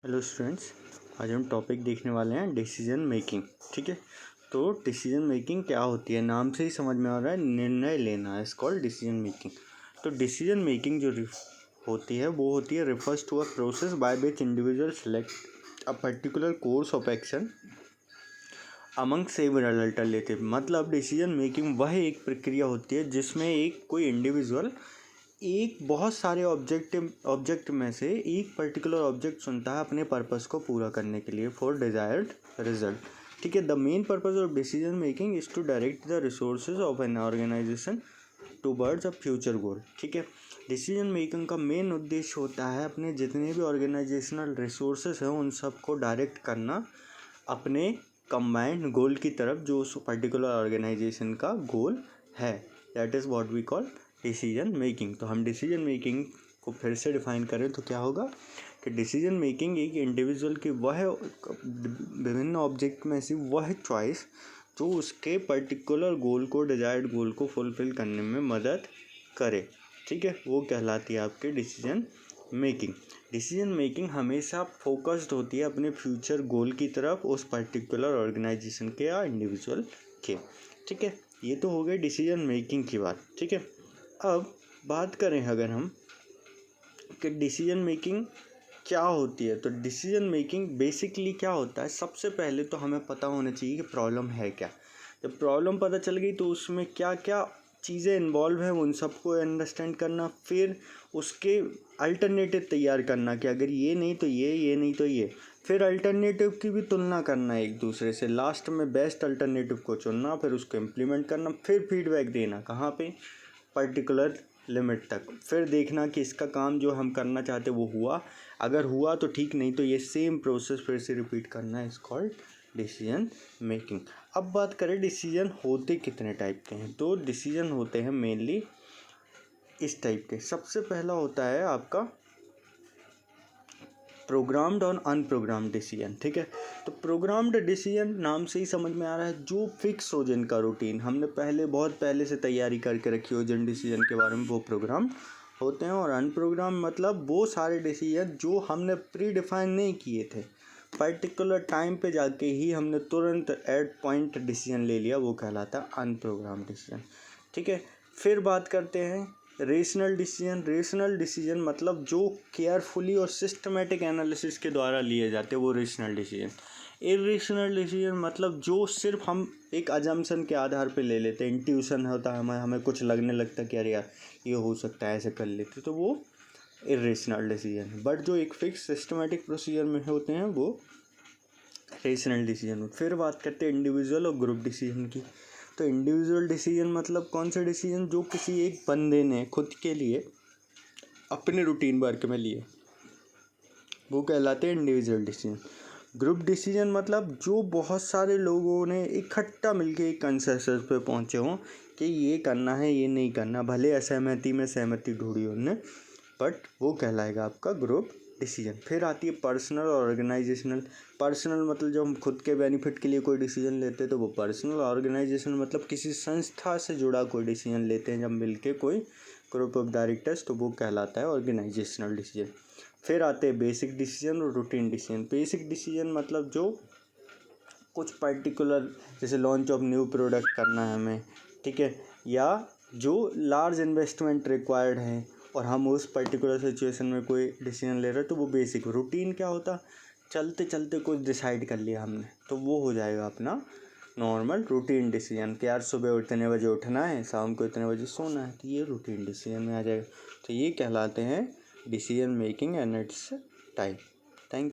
Hello students, आज हम topic देखने वाले हैं डिसीजन मेकिंग। ठीक है, तो डिसीजन मेकिंग क्या होती है, नाम से ही समझ में आ रहा है, निर्णय लेना इज कॉल्ड डिसीजन मेकिंग। तो डिसीजन मेकिंग जो होती है वो होती है refers to a process by which individual select a particular course of action among several alternative. मतलब डिसीजन मेकिंग वह एक प्रक्रिया होती है जिसमें एक कोई इंडिविजुअल एक बहुत सारे ऑब्जेक्ट में से एक पर्टिकुलर ऑब्जेक्ट चुनता है अपने पर्पस को पूरा करने के लिए फॉर डिजायर्ड रिजल्ट। ठीक है, the main purpose of decision making is to direct the resources of an organization towards a future goal. ठीक है, डिसीजन मेकिंग का मेन उद्देश्य होता है अपने जितने भी ऑर्गेनाइजेशनल रिसोर्सेज हैं उन सबको डायरेक्ट करना अपने कंबाइंड गोल की तरफ, जो उस पर्टिकुलर ऑर्गेनाइजेशन का गोल है। That is what we call decision making. तो हम डिसीजन मेकिंग को फिर से डिफाइन करें तो क्या होगा कि डिसीजन मेकिंग एक इंडिविजुअल की वह विभिन्न ऑब्जेक्ट में से वह चॉइस जो उसके पर्टिकुलर गोल को, डिजायर्ड गोल को फुलफिल करने में मदद करे। ठीक है, वो कहलाती है आपके डिसीजन मेकिंग। डिसीजन मेकिंग हमेशा फोकस्ड होती है अपने फ्यूचर गोल की तरफ उस पर्टिकुलर ऑर्गेनाइजेशन के या इंडिविजुअल के। ठीक है, ये तो हो गई डिसीजन मेकिंग की बात। ठीक है, अब बात करें अगर हम कि डिसीजन मेकिंग क्या होती है, तो डिसीजन मेकिंग बेसिकली क्या होता है, सबसे पहले तो हमें पता होना चाहिए कि प्रॉब्लम है क्या। जब प्रॉब्लम पता चल गई तो उसमें क्या क्या चीज़ें इन्वॉल्व हैं उन सबको अंडरस्टैंड करना, फिर उसके अल्टरनेटिव तैयार करना कि अगर ये नहीं तो ये नहीं तो ये, फिर अल्टरनेटिव की भी तुलना करना एक दूसरे से, लास्ट में बेस्ट अल्टरनेटिव को चुनना, फिर उसको इम्प्लीमेंट करना, फिर फीडबैक देना कहाँ पे, पर्टिकुलर लिमिट तक, फिर देखना कि इसका काम जो हम करना चाहते वो हुआ, अगर हुआ तो ठीक, नहीं तो ये सेम प्रोसेस फिर से रिपीट करना इज कॉल्ड डिसीजन मेकिंग। अब बात करें डिसीजन होते कितने टाइप के हैं, तो डिसीजन होते हैं मेनली इस टाइप के। सबसे पहला होता है आपका प्रोग्राम्ड और अनप्रोग्राम्ड डिसीजन। ठीक है, तो प्रोग्राम्ड डिसीजन नाम से ही समझ में आ रहा है जो फिक्स हो, जिनका रूटीन हमने बहुत पहले से तैयारी करके रखी हो जिन डिसीजन के बारे में, वो प्रोग्राम होते हैं। और अनप्रोग्राम मतलब वो सारे डिसीजन जो हमने प्री डिफाइन नहीं किए थे, पर्टिकुलर टाइम पे जाके ही हमने तुरंत एट पॉइंट डिसीजन ले लिया, वो कहलाता है अनप्रोग्राम डिसीजन। ठीक है, फिर बात करते हैं रेशनल डिसीजन। रेशनल डिसीजन मतलब जो केयरफुली और सिस्टमेटिक एनालिसिस के द्वारा लिए जाते हैं, वो रेशनल डिसीजन। इरेशनल डिसीजन मतलब जो सिर्फ हम एक अजम्पशन के आधार पे ले लेते हैं, इंट्यूशन होता है, हमें कुछ लगने लगता है कि अरे यार ये हो सकता है, ऐसे कर लेते, तो वो इरेशनल डिसीजन। बट जो एक फिक्स सिस्टमेटिक प्रोसीजर में होते हैं वो रेशनल डिसीजन। फिर बात करते हैं इंडिविजुअल और ग्रुप डिसीजन की। तो इंडिविजुअल डिसीजन मतलब कौन सा डिसीजन जो किसी एक बंदे ने खुद के लिए अपने रूटीन वर्क में लिए, वो कहलाते हैं इंडिविजुअल डिसीजन। ग्रुप डिसीजन मतलब जो बहुत सारे लोगों ने इकट्ठा मिलके एक कंसेंसस पे पहुंचे हों कि ये करना है ये नहीं करना, भले असहमति में सहमति ढूंढी उन्होंने, बट वो कहलाएगा आपका ग्रुप डिसीजन। फिर आती है पर्सनल और ऑर्गेनाइजेशनल। पर्सनल मतलब जब हम खुद के बेनिफिट के लिए कोई डिसीजन लेते हैं तो वो पर्सनल। ऑर्गेनाइजेशन मतलब किसी संस्था से जुड़ा कोई डिसीजन लेते हैं जब मिलके कोई ग्रुप ऑफ डायरेक्टर्स, तो वो कहलाता है ऑर्गेनाइजेशनल डिसीजन। फिर आते हैं बेसिक डिसीजन और रूटीन डिसीजन। बेसिक डिसीजन मतलब जो कुछ पर्टिकुलर, जैसे लॉन्च ऑफ न्यू प्रोडक्ट करना है हमें, ठीक है, या जो लार्ज इन्वेस्टमेंट रिक्वायर्ड है और हम उस पर्टिकुलर सिचुएशन में कोई डिसीजन ले रहे हैं, तो वो बेसिक। रूटीन क्या होता, चलते चलते कुछ डिसाइड कर लिया हमने, तो वो हो जाएगा अपना नॉर्मल रूटीन डिसीजन कि यार सुबह इतने बजे उठना है, शाम को इतने बजे सोना है, तो ये रूटीन डिसीजन में आ जाएगा। तो ये कहलाते हैं decision making and it's type.